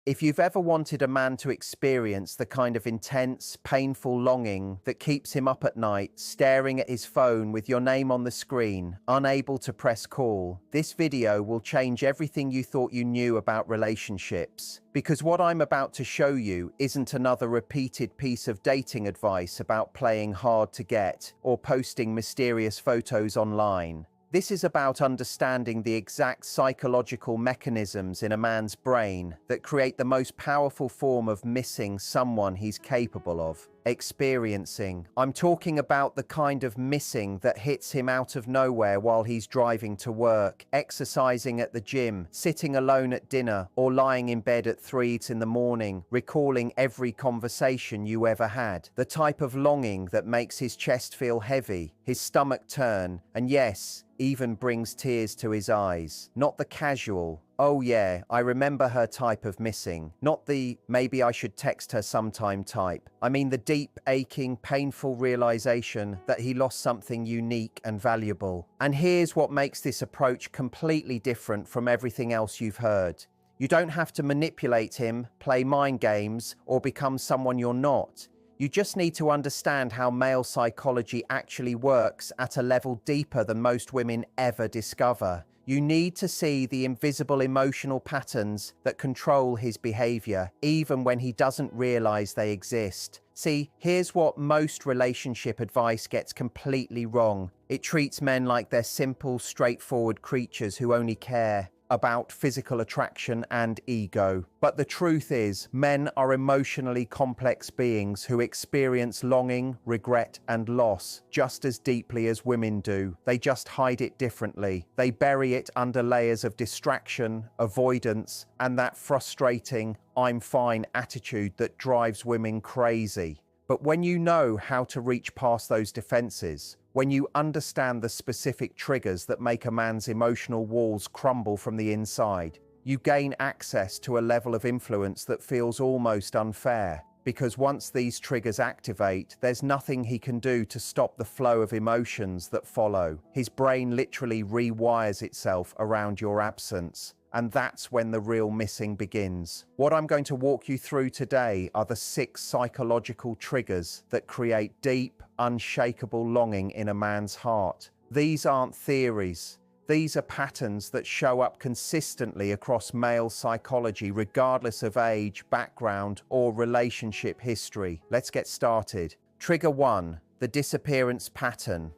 If you've ever wanted a man to experience the kind of intense, painful longing that keeps him up at night, staring at his phone with your name on the screen, unable to press call, this video will change everything you thought you knew about relationships. Because what I'm about to show you isn't another repeated piece of dating advice about playing hard to get or posting mysterious photos online. This is about understanding the exact psychological mechanisms in a man's brain that create the most powerful form of missing someone he's capable of experiencing. I'm talking about the kind of missing that hits him out of nowhere while he's driving to work, exercising at the gym, sitting alone at dinner, or lying in bed at 3 in the morning, recalling every conversation you ever had. The type of longing that makes his chest feel heavy, his stomach turn, and yes, even brings tears to his eyes. Not the casual, "Oh yeah, I remember her" type of missing. Not the "maybe I should text her sometime" type. I mean the deep, aching, painful realization that he lost something unique and valuable. And here's what makes this approach completely different from everything else you've heard. You don't have to manipulate him, play mind games, or become someone you're not. You just need to understand how male psychology actually works at a level deeper than most women ever discover. You need to see the invisible emotional patterns that control his behavior, even when he doesn't realize they exist. See, here's what most relationship advice gets completely wrong. It treats men like they're simple, straightforward creatures who only care about physical attraction and ego. But the truth is, men are emotionally complex beings who experience longing, regret, and loss just as deeply as women do. They just hide it differently. They bury it under layers of distraction, avoidance, and that frustrating "I'm fine" attitude that drives women crazy. But when you know how to reach past those defenses, when you understand the specific triggers that make a man's emotional walls crumble from the inside, you gain access to a level of influence that feels almost unfair. Because once these triggers activate, there's nothing he can do to stop the flow of emotions that follow. His brain literally rewires itself around your absence. And that's when the real missing begins. What I'm going to walk you through today are the 6 psychological triggers that create deep, unshakable longing in a man's heart. These aren't theories. These are patterns that show up consistently across male psychology, regardless of age, background, or relationship history. Let's get started. Trigger 1, the disappearance pattern.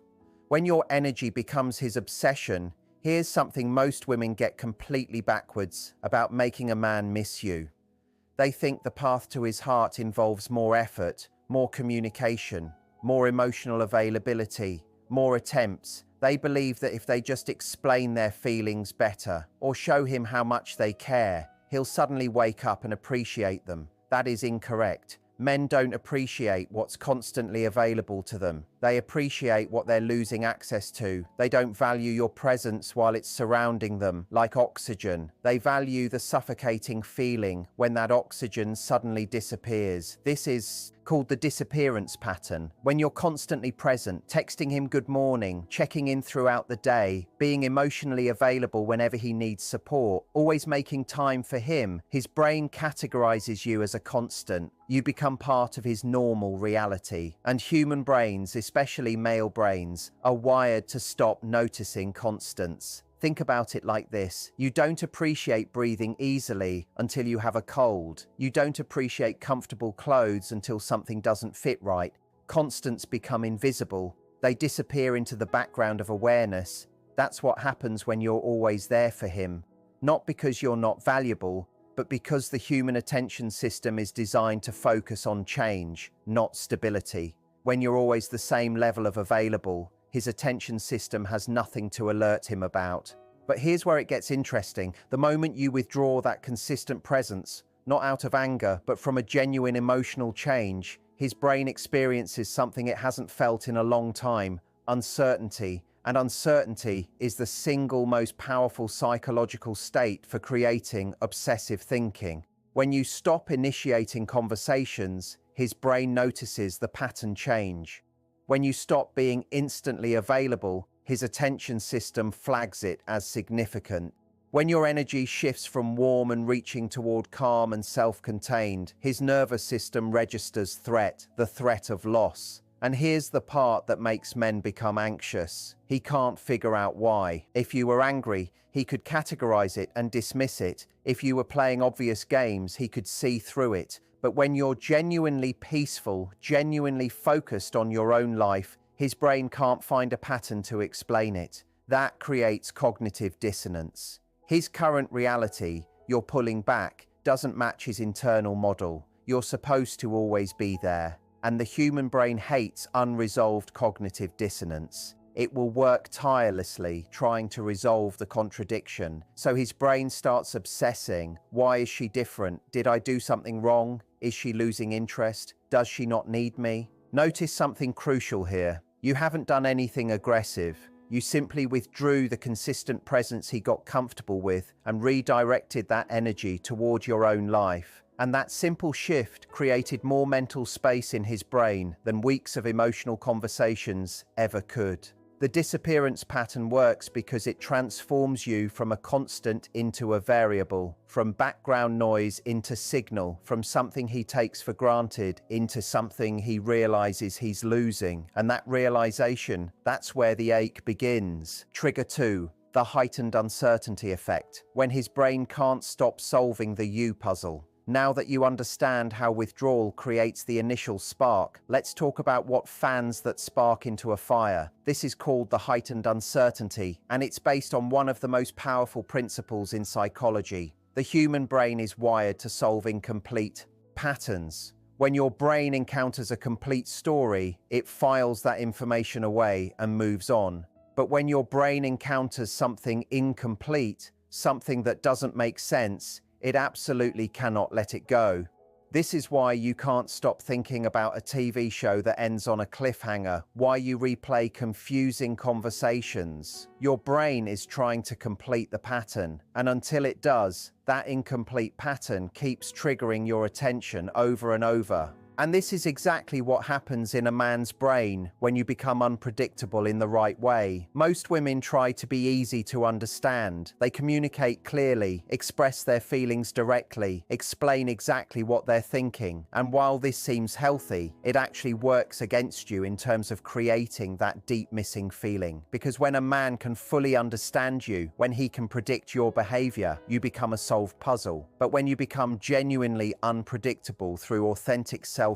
When your energy becomes his obsession, here's something most women get completely backwards about making a man miss you. They think the path to his heart involves more effort, more communication, more emotional availability, more attempts. They believe that if they just explain their feelings better or show him how much they care, he'll suddenly wake up and appreciate them. That is incorrect. Men don't appreciate what's constantly available to them. They appreciate what they're losing access to. They don't value your presence while it's surrounding them, like oxygen. They value the suffocating feeling when that oxygen suddenly disappears. This is called the disappearance pattern. When you're constantly present, texting him good morning, checking in throughout the day, being emotionally available whenever he needs support, always making time for him, his brain categorizes you as a constant. You become part of his normal reality. And human brains, especially male brains, are wired to stop noticing constants. Think about it like this. You don't appreciate breathing easily until you have a cold. You don't appreciate comfortable clothes until something doesn't fit right. Constants become invisible. They disappear into the background of awareness. That's what happens when you're always there for him. Not because you're not valuable, but because the human attention system is designed to focus on change, not stability. When you're always the same level of available, his attention system has nothing to alert him about. But here's where it gets interesting. The moment you withdraw that consistent presence, not out of anger, but from a genuine emotional change, his brain experiences something it hasn't felt in a long time: uncertainty. And uncertainty is the single most powerful psychological state for creating obsessive thinking. When you stop initiating conversations, his brain notices the pattern change. When you stop being instantly available, his attention system flags it as significant. When your energy shifts from warm and reaching toward calm and self-contained, his nervous system registers threat, the threat of loss. And here's the part that makes men become anxious. He can't figure out why. If you were angry, he could categorize it and dismiss it. If you were playing obvious games, he could see through it. But when you're genuinely peaceful, genuinely focused on your own life, his brain can't find a pattern to explain it. That creates cognitive dissonance. His current reality, you're pulling back, doesn't match his internal model. You're supposed to always be there. And the human brain hates unresolved cognitive dissonance. It will work tirelessly trying to resolve the contradiction. So his brain starts obsessing. Why is she different? Did I do something wrong? Is she losing interest? Does she not need me? Notice something crucial here. You haven't done anything aggressive. You simply withdrew the consistent presence he got comfortable with and redirected that energy toward your own life. And that simple shift created more mental space in his brain than weeks of emotional conversations ever could. The disappearance pattern works because it transforms you from a constant into a variable, from background noise into signal, from something he takes for granted into something he realizes he's losing. And that realization, that's where the ache begins. Trigger 2. The heightened uncertainty effect, when his brain can't stop solving the you puzzle. Now that you understand how withdrawal creates the initial spark, let's talk about what fans that spark into a fire. This is called the heightened uncertainty, and it's based on one of the most powerful principles in psychology. The human brain is wired to solve incomplete patterns. When your brain encounters a complete story, it files that information away and moves on. But when your brain encounters something incomplete, something that doesn't make sense, it absolutely cannot let it go. This is why you can't stop thinking about a TV show that ends on a cliffhanger, why you replay confusing conversations. Your brain is trying to complete the pattern, and until it does, that incomplete pattern keeps triggering your attention over and over. And this is exactly what happens in a man's brain when you become unpredictable in the right way. Most women try to be easy to understand. They communicate clearly, express their feelings directly, explain exactly what they're thinking. And while this seems healthy, it actually works against you in terms of creating that deep missing feeling. Because when a man can fully understand you, when he can predict your behavior, you become a solved puzzle. But when you become genuinely unpredictable through authentic self-focus,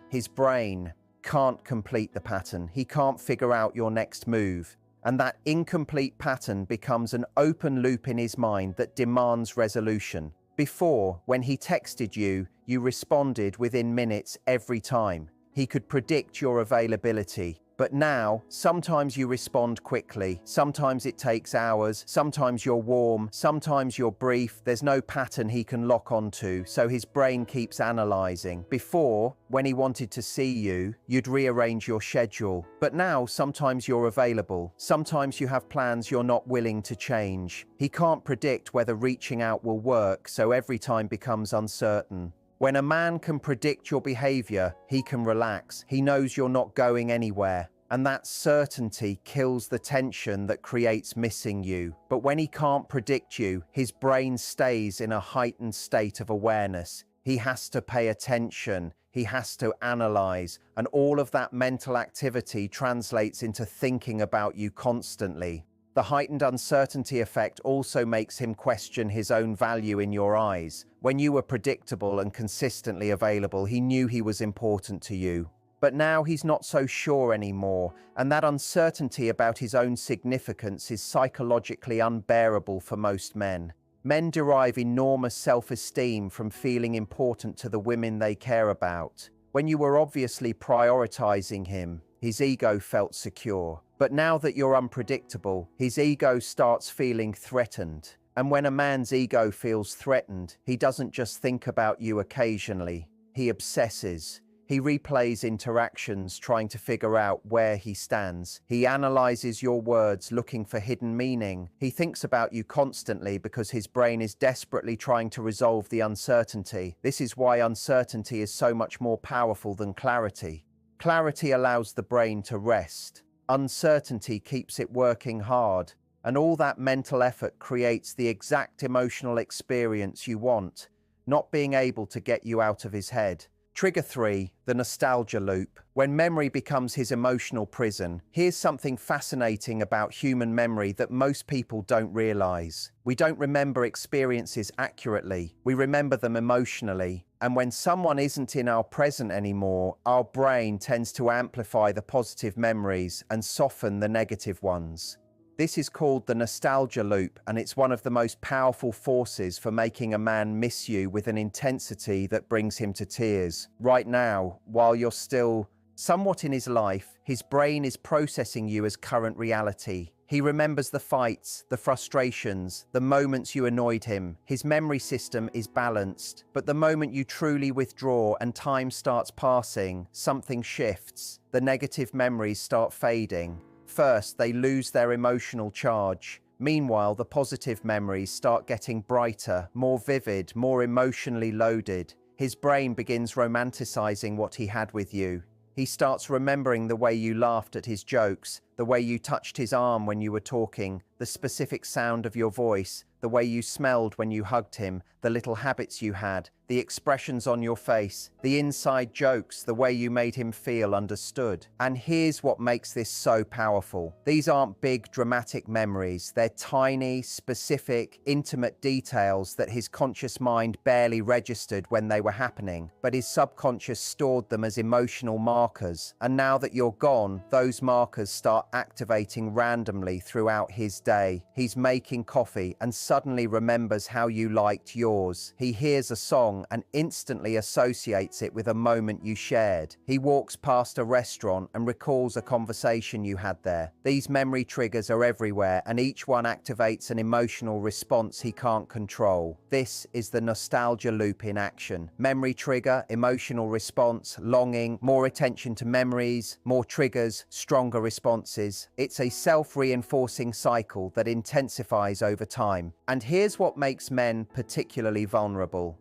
his brain can't complete the pattern. He can't figure out your next move. And that incomplete pattern becomes an open loop in his mind that demands resolution. Before, when he texted you, you responded within minutes every time. He could predict your availability. But now, sometimes you respond quickly, sometimes it takes hours, sometimes you're warm, sometimes you're brief. There's no pattern he can lock onto, so his brain keeps analyzing. Before, when he wanted to see you, you'd rearrange your schedule. But now, sometimes you're available. Sometimes you have plans you're not willing to change. He can't predict whether reaching out will work, so every time becomes uncertain. When a man can predict your behavior, he can relax. He knows you're not going anywhere. And that certainty kills the tension that creates missing you. But when he can't predict you, his brain stays in a heightened state of awareness. He has to pay attention. He has to analyze. And all of that mental activity translates into thinking about you constantly. The heightened uncertainty effect also makes him question his own value in your eyes. When you were predictable and consistently available, he knew he was important to you. But now he's not so sure anymore, and that uncertainty about his own significance is psychologically unbearable for most men. Men derive enormous self-esteem from feeling important to the women they care about. When you were obviously prioritizing him, his ego felt secure. But now that you're unpredictable, his ego starts feeling threatened. And when a man's ego feels threatened, he doesn't just think about you occasionally. He obsesses. He replays interactions, trying to figure out where he stands. He analyzes your words, looking for hidden meaning. He thinks about you constantly because his brain is desperately trying to resolve the uncertainty. This is why uncertainty is so much more powerful than clarity. Clarity allows the brain to rest. Uncertainty keeps it working hard. And all that mental effort creates the exact emotional experience you want, not being able to get you out of his head. Trigger 3, the nostalgia loop. When memory becomes his emotional prison, here's something fascinating about human memory that most people don't realize. We don't remember experiences accurately, we remember them emotionally. And when someone isn't in our present anymore, our brain tends to amplify the positive memories and soften the negative ones. This is called the nostalgia loop, and it's one of the most powerful forces for making a man miss you with an intensity that brings him to tears. Right now, while you're still somewhat in his life, his brain is processing you as current reality. He remembers the fights, the frustrations, the moments you annoyed him. His memory system is balanced. But the moment you truly withdraw and time starts passing, something shifts. The negative memories start fading. First, they lose their emotional charge. Meanwhile, the positive memories start getting brighter, more vivid, more emotionally loaded. His brain begins romanticizing what he had with you. He starts remembering the way you laughed at his jokes, the way you touched his arm when you were talking, the specific sound of your voice, the way you smelled when you hugged him, the little habits you had, the expressions on your face, the inside jokes, the way you made him feel understood. And here's what makes this so powerful. These aren't big, dramatic memories. They're tiny, specific, intimate details that his conscious mind barely registered when they were happening, but his subconscious stored them as emotional markers. And now that you're gone, those markers start activating randomly throughout his day. He's making coffee and suddenly remembers how you liked yours. He hears a song and instantly associates it with a moment you shared. He walks past a restaurant and recalls a conversation you had there. These memory triggers are everywhere, and each one activates an emotional response he can't control. This is the nostalgia loop in action. Memory trigger, emotional response, longing, more attention to memories, more triggers, stronger responses. It's a self-reinforcing cycle that intensifies over time. And here's what makes men particularly vulnerable.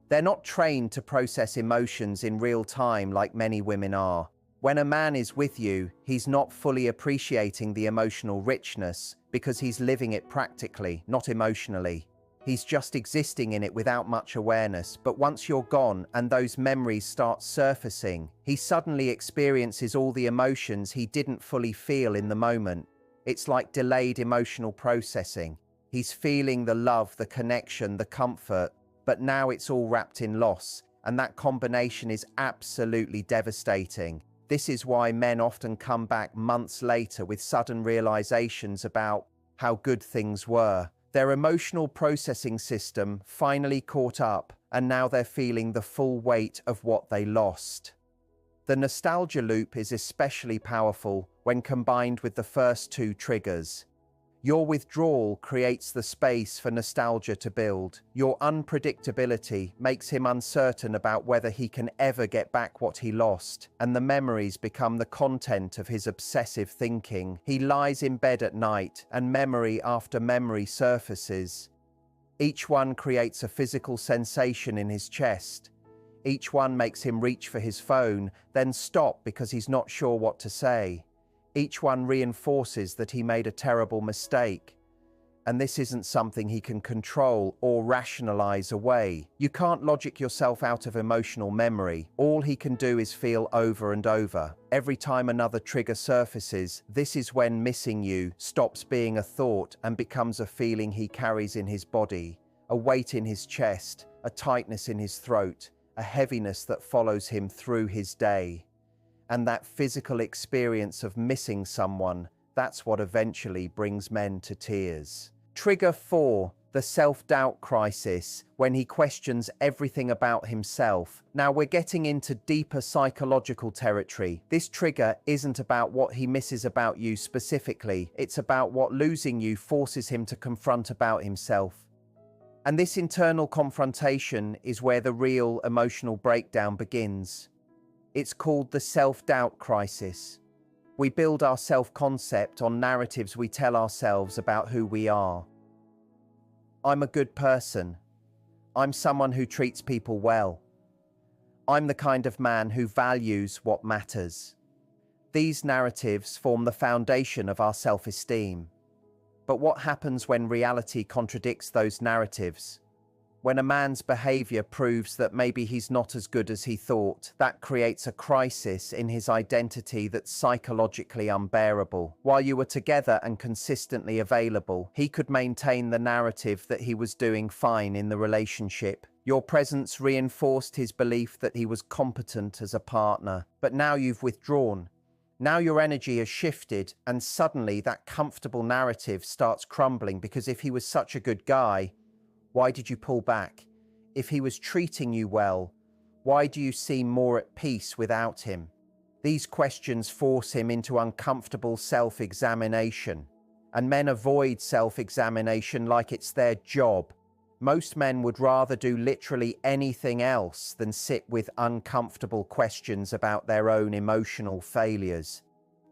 They're not trained to process emotions in real time like many women are. When a man is with you, he's not fully appreciating the emotional richness because he's living it practically, not emotionally. He's just existing in it without much awareness, but once you're gone and those memories start surfacing, he suddenly experiences all the emotions he didn't fully feel in the moment. It's like delayed emotional processing. He's feeling the love, the connection, the comfort, but now it's all wrapped in loss, and that combination is absolutely devastating. This is why men often come back months later with sudden realizations about how good things were. Their emotional processing system finally caught up, and now they're feeling the full weight of what they lost. The nostalgia loop is especially powerful when combined with the first two triggers. Your withdrawal creates the space for nostalgia to build. Your unpredictability makes him uncertain about whether he can ever get back what he lost, and the memories become the content of his obsessive thinking. He lies in bed at night, and memory after memory surfaces. Each one creates a physical sensation in his chest. Each one makes him reach for his phone, then stop because he's not sure what to say. Each one reinforces that he made a terrible mistake. And this isn't something he can control or rationalize away. You can't logic yourself out of emotional memory. All he can do is feel over and over. Every time another trigger surfaces, this is when missing you stops being a thought and becomes a feeling he carries in his body, a weight in his chest, a tightness in his throat, a heaviness that follows him through his day. And that physical experience of missing someone, that's what eventually brings men to tears. Trigger 4, the self-doubt crisis, when he questions everything about himself. Now we're getting into deeper psychological territory. This trigger isn't about what he misses about you specifically. It's about what losing you forces him to confront about himself. And this internal confrontation is where the real emotional breakdown begins. It's called the self-doubt crisis. We build our self-concept on narratives we tell ourselves about who we are. I'm a good person. I'm someone who treats people well. I'm the kind of man who values what matters. These narratives form the foundation of our self-esteem. But what happens when reality contradicts those narratives? When a man's behavior proves that maybe he's not as good as he thought, that creates a crisis in his identity that's psychologically unbearable. While you were together and consistently available, he could maintain the narrative that he was doing fine in the relationship. Your presence reinforced his belief that he was competent as a partner. But now you've withdrawn. Now your energy has shifted, and suddenly that comfortable narrative starts crumbling, because if he was such a good guy, why did you pull back? If he was treating you well, why do you seem more at peace without him? These questions force him into uncomfortable self-examination, and men avoid self-examination like it's their job. Most men would rather do literally anything else than sit with uncomfortable questions about their own emotional failures.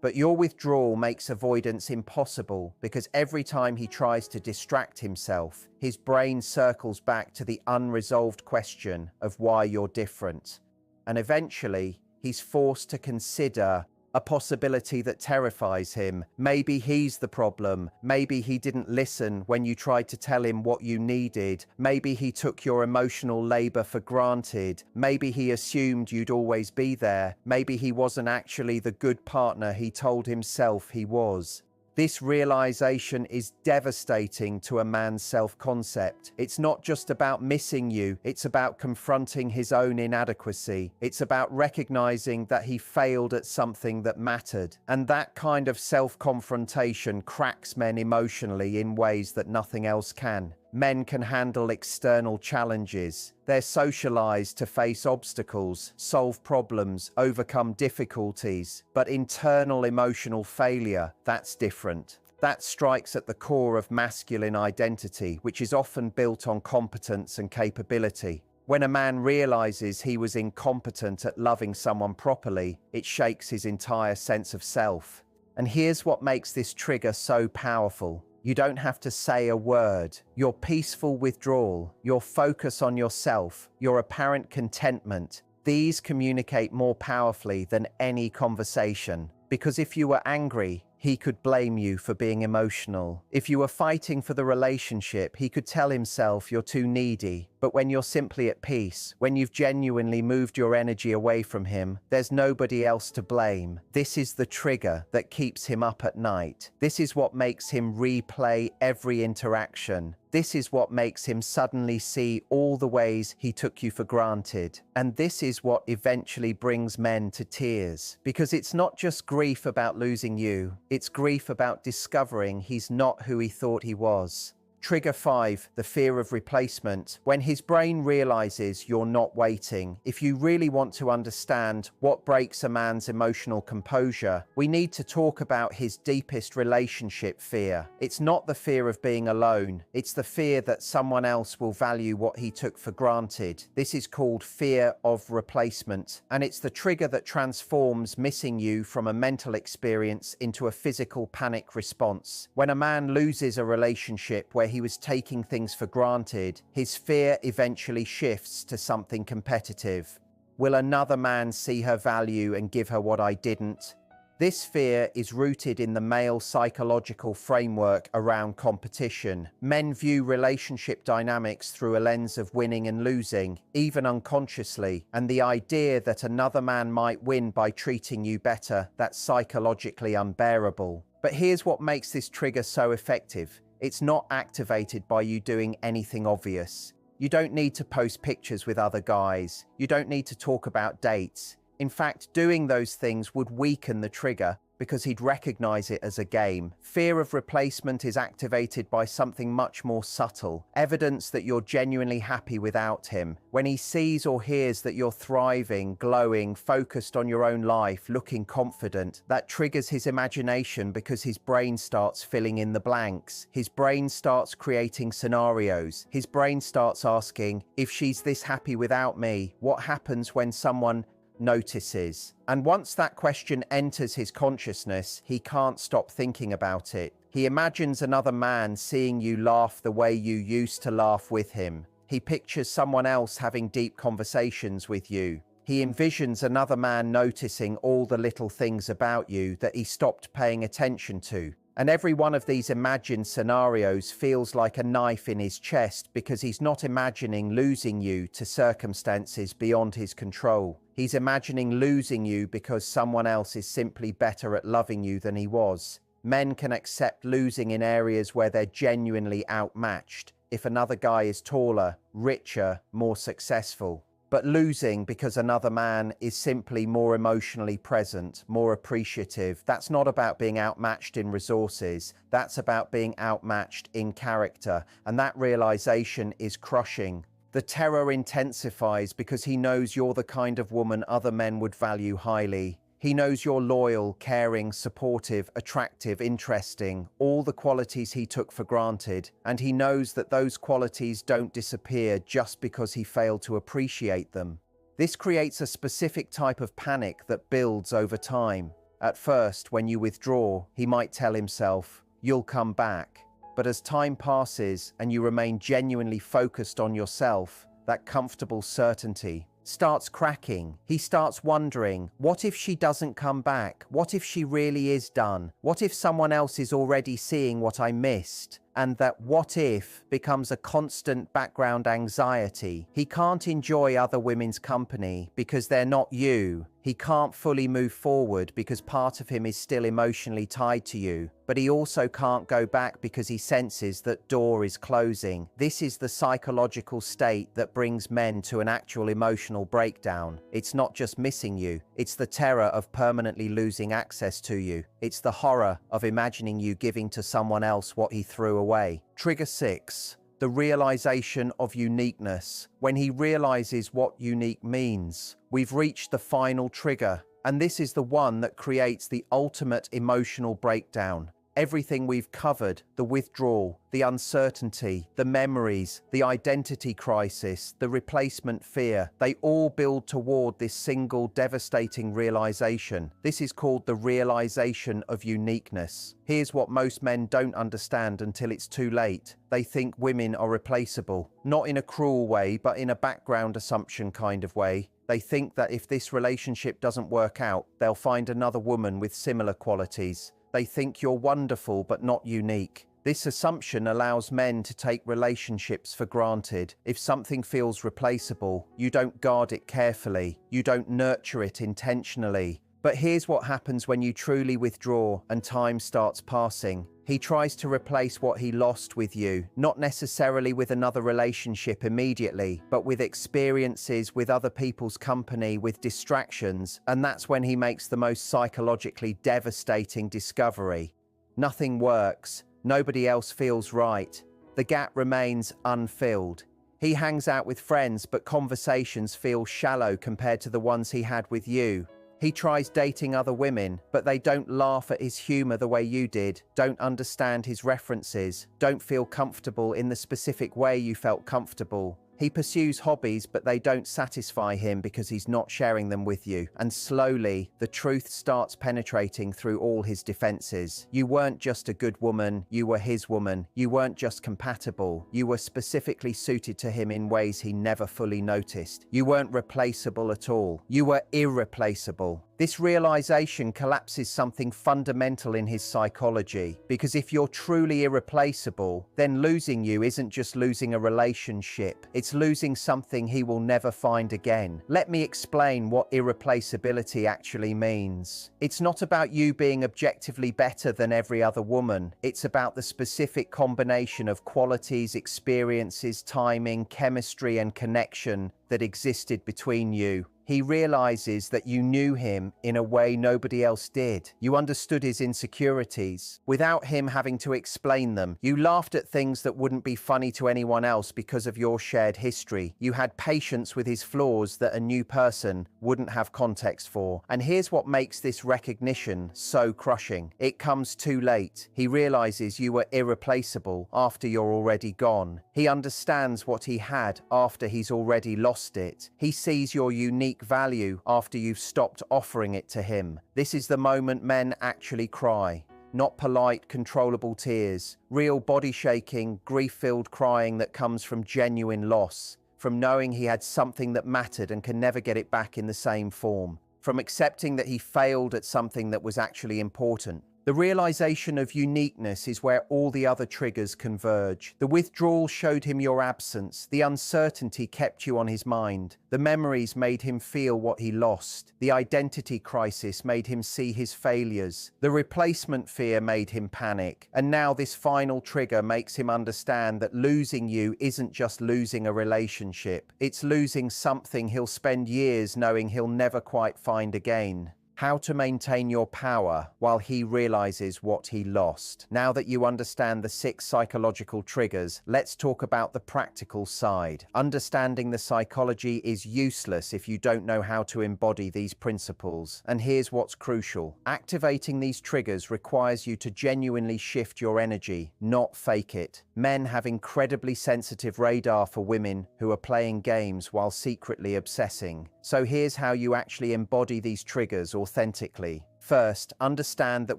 But your withdrawal makes avoidance impossible, because every time he tries to distract himself, his brain circles back to the unresolved question of why you're different. And eventually, he's forced to consider a possibility that terrifies him. Maybe he's the problem. Maybe he didn't listen when you tried to tell him what you needed. Maybe he took your emotional labor for granted. Maybe he assumed you'd always be there. Maybe he wasn't actually the good partner he told himself he was. This realization is devastating to a man's self-concept. It's not just about missing you, it's about confronting his own inadequacy. It's about recognizing that he failed at something that mattered. And that kind of self-confrontation cracks men emotionally in ways that nothing else can. Men can handle external challenges. They're socialized to face obstacles, solve problems, overcome difficulties. But internal emotional failure, that's different. That strikes at the core of masculine identity, which is often built on competence and capability. When a man realizes he was incompetent at loving someone properly, it shakes his entire sense of self. And here's what makes this trigger so powerful. You don't have to say a word. Your peaceful withdrawal, your focus on yourself, your apparent contentment, these communicate more powerfully than any conversation. Because if you were angry, he could blame you for being emotional. If you were fighting for the relationship, he could tell himself you're too needy. But when you're simply at peace, when you've genuinely moved your energy away from him, there's nobody else to blame. This is the trigger that keeps him up at night. This is what makes him replay every interaction. This is what makes him suddenly see all the ways he took you for granted. And this is what eventually brings men to tears. Because it's not just grief about losing you, it's grief about discovering he's not who he thought he was. Trigger 5, the fear of replacement. When his brain realizes you're not waiting. If you really want to understand what breaks a man's emotional composure, we need to talk about his deepest relationship fear. It's not the fear of being alone. It's the fear that someone else will value what he took for granted. This is called fear of replacement. And it's the trigger that transforms missing you from a mental experience into a physical panic response. When a man loses a relationship where he was taking things for granted, his fear eventually shifts to something competitive. Will another man see her value and give her what I didn't? This fear is rooted in the male psychological framework around competition. Men view relationship dynamics through a lens of winning and losing, even unconsciously, and the idea that another man might win by treating you better, that's psychologically unbearable. But here's what makes this trigger so effective. It's not activated by you doing anything obvious. You don't need to post pictures with other guys. You don't need to talk about dates. In fact, doing those things would weaken the trigger because he'd recognize it as a game. Fear of replacement is activated by something much more subtle, evidence that you're genuinely happy without him. When he sees or hears that you're thriving, glowing, focused on your own life, looking confident, that triggers his imagination because his brain starts filling in the blanks. His brain starts creating scenarios. His brain starts asking, if she's this happy without me, what happens when someone notices? And once that question enters his consciousness, he can't stop thinking about it. He imagines another man seeing you laugh the way you used to laugh with him. He pictures someone else having deep conversations with you. He envisions another man noticing all the little things about you that he stopped paying attention to. And every one of these imagined scenarios feels like a knife in his chest because he's not imagining losing you to circumstances beyond his control. He's imagining losing you because someone else is simply better at loving you than he was. Men can accept losing in areas where they're genuinely outmatched. If another guy is taller, richer, more successful. But losing because another man is simply more emotionally present, more appreciative, that's not about being outmatched in resources. That's about being outmatched in character. And that realization is crushing. The terror intensifies because he knows you're the kind of woman other men would value highly. He knows you're loyal, caring, supportive, attractive, interesting, all the qualities he took for granted, and he knows that those qualities don't disappear just because he failed to appreciate them. This creates a specific type of panic that builds over time. At first, when you withdraw, he might tell himself, "You'll come back." But as time passes and you remain genuinely focused on yourself, that comfortable certainty starts cracking. He starts wondering, what if she doesn't come back? What if she really is done? What if someone else is already seeing what I missed? And that what if becomes a constant background anxiety. He can't enjoy other women's company because they're not you. He can't fully move forward because part of him is still emotionally tied to you. But he also can't go back because he senses that door is closing. This is the psychological state that brings men to an actual emotional breakdown. It's not just missing you. It's the terror of permanently losing access to you. It's the horror of imagining you giving to someone else what he threw away. Trigger 6. The realization of uniqueness. When he realizes what unique means, we've reached the final trigger, and this is the one that creates the ultimate emotional breakdown. Everything we've covered, the withdrawal, the uncertainty, the memories, the identity crisis, the replacement fear, they all build toward this single devastating realization. This is called the realization of uniqueness. Here's what most men don't understand until it's too late. They think women are replaceable, not in a cruel way, but in a background assumption kind of way. They think that if this relationship doesn't work out, they'll find another woman with similar qualities. They think you're wonderful but not unique. This assumption allows men to take relationships for granted. If something feels replaceable, you don't guard it carefully. You don't nurture it intentionally. But here's what happens when you truly withdraw and time starts passing. He tries to replace what he lost with you, not necessarily with another relationship immediately, but with experiences, with other people's company, with distractions, and that's when he makes the most psychologically devastating discovery. Nothing works. Nobody else feels right. The gap remains unfilled. He hangs out with friends, but conversations feel shallow compared to the ones he had with you. He tries dating other women, but they don't laugh at his humor the way you did, don't understand his references, don't feel comfortable in the specific way you felt comfortable. He pursues hobbies, but they don't satisfy him because he's not sharing them with you. And slowly, the truth starts penetrating through all his defenses. You weren't just a good woman, you were his woman. You weren't just compatible, you were specifically suited to him in ways he never fully noticed. You weren't replaceable at all. You were irreplaceable. This realization collapses something fundamental in his psychology, because if you're truly irreplaceable, then losing you isn't just losing a relationship, it's losing something he will never find again. Let me explain what irreplaceability actually means. It's not about you being objectively better than every other woman, it's about the specific combination of qualities, experiences, timing, chemistry, and connection that existed between you. He realizes that you knew him in a way nobody else did. You understood his insecurities without him having to explain them. You laughed at things that wouldn't be funny to anyone else because of your shared history. You had patience with his flaws that a new person wouldn't have context for. And here's what makes this recognition so crushing. It comes too late. He realizes you were irreplaceable after you're already gone. He understands what he had after he's already lost it. He sees your unique value after you've stopped offering it to him. This is the moment men actually cry. Not polite, controllable tears. Real body shaking, grief-filled crying that comes from genuine loss. From knowing he had something that mattered and can never get it back in the same form. From accepting that he failed at something that was actually important. The realization of uniqueness is where all the other triggers converge. The withdrawal showed him your absence. The uncertainty kept you on his mind. The memories made him feel what he lost. The identity crisis made him see his failures. The replacement fear made him panic. And now this final trigger makes him understand that losing you isn't just losing a relationship. It's losing something he'll spend years knowing he'll never quite find again. How to maintain your power while he realizes what he lost. Now that you understand the 6 psychological triggers, let's talk about the practical side. Understanding the psychology is useless if you don't know how to embody these principles. And here's what's crucial. Activating these triggers requires you to genuinely shift your energy, not fake it. Men have incredibly sensitive radar for women who are playing games while secretly obsessing. So here's how you actually embody these triggers authentically. First, understand that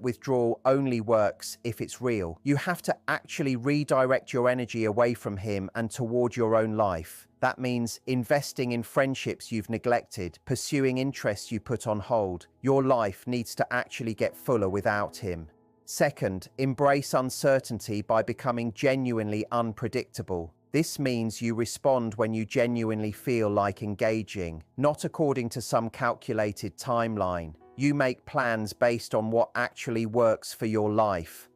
withdrawal only works if it's real. You have to actually redirect your energy away from him and toward your own life. That means investing in friendships you've neglected, pursuing interests you put on hold. Your life needs to actually get fuller without him. Second, embrace uncertainty by becoming genuinely unpredictable. This means you respond when you genuinely feel like engaging, not according to some calculated timeline. You make plans based on what actually works for your life.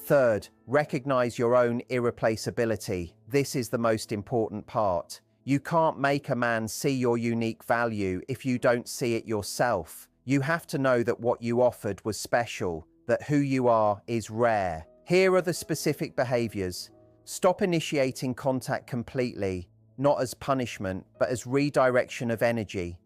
Third, recognize your own irreplaceability. This is the most important part. You can't make a man see your unique value if you don't see it yourself. You have to know that what you offered was special, that who you are is rare. Here are the specific behaviors. Stop initiating contact completely, not as punishment, but as redirection of energy.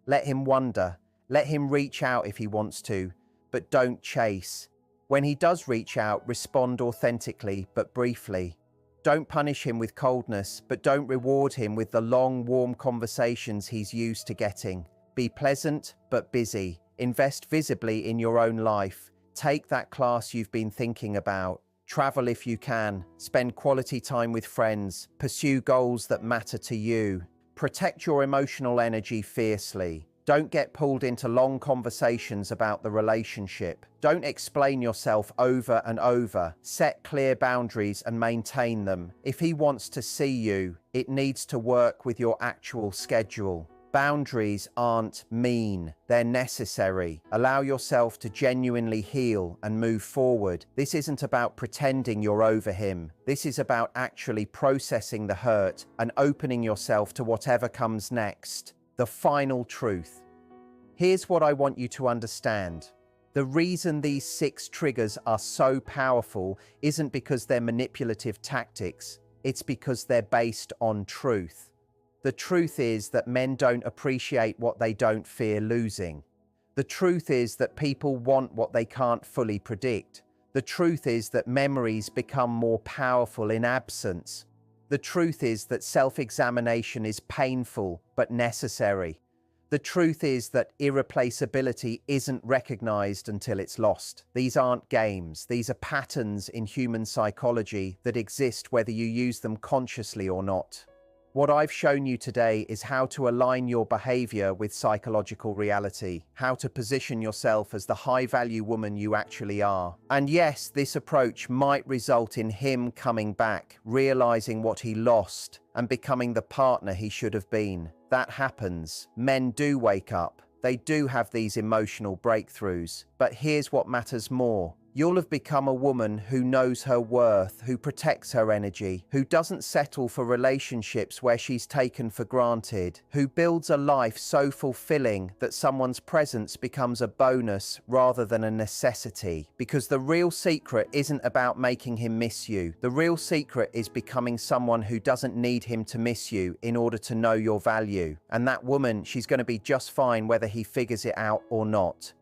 Let him wonder. Let him reach out if he wants to, but don't chase. When he does reach out, respond authentically, but briefly. Don't punish him with coldness, but don't reward him with the long, warm conversations he's used to getting. Be pleasant, but busy. Invest visibly in your own life. Take that class you've been thinking about. Travel if you can. Spend quality time with friends. Pursue goals that matter to you. Protect your emotional energy fiercely. Don't get pulled into long conversations about the relationship. Don't explain yourself over and over. Set clear boundaries and maintain them. If he wants to see you, it needs to work with your actual schedule. Boundaries aren't mean, they're necessary. Allow yourself to genuinely heal and move forward. This isn't about pretending you're over him. This is about actually processing the hurt and opening yourself to whatever comes next. The final truth. Here's what I want you to understand. The reason these 6 triggers are so powerful isn't because they're manipulative tactics, it's because they're based on truth. The truth is that men don't appreciate what they don't fear losing. The truth is that people want what they can't fully predict. The truth is that memories become more powerful in absence. The truth is that self-examination is painful but necessary. The truth is that irreplaceability isn't recognized until it's lost. These aren't games. These are patterns in human psychology that exist whether you use them consciously or not. What I've shown you today is how to align your behavior with psychological reality, how to position yourself as the high-value woman you actually are. And yes, this approach might result in him coming back, realizing what he lost, and becoming the partner he should have been. That happens. Men do wake up. They do have these emotional breakthroughs. But here's what matters more. You'll have become a woman who knows her worth, who protects her energy, who doesn't settle for relationships where she's taken for granted, who builds a life so fulfilling that someone's presence becomes a bonus rather than a necessity. Because the real secret isn't about making him miss you. The real secret is becoming someone who doesn't need him to miss you in order to know your value. And that woman, she's going to be just fine whether he figures it out or not.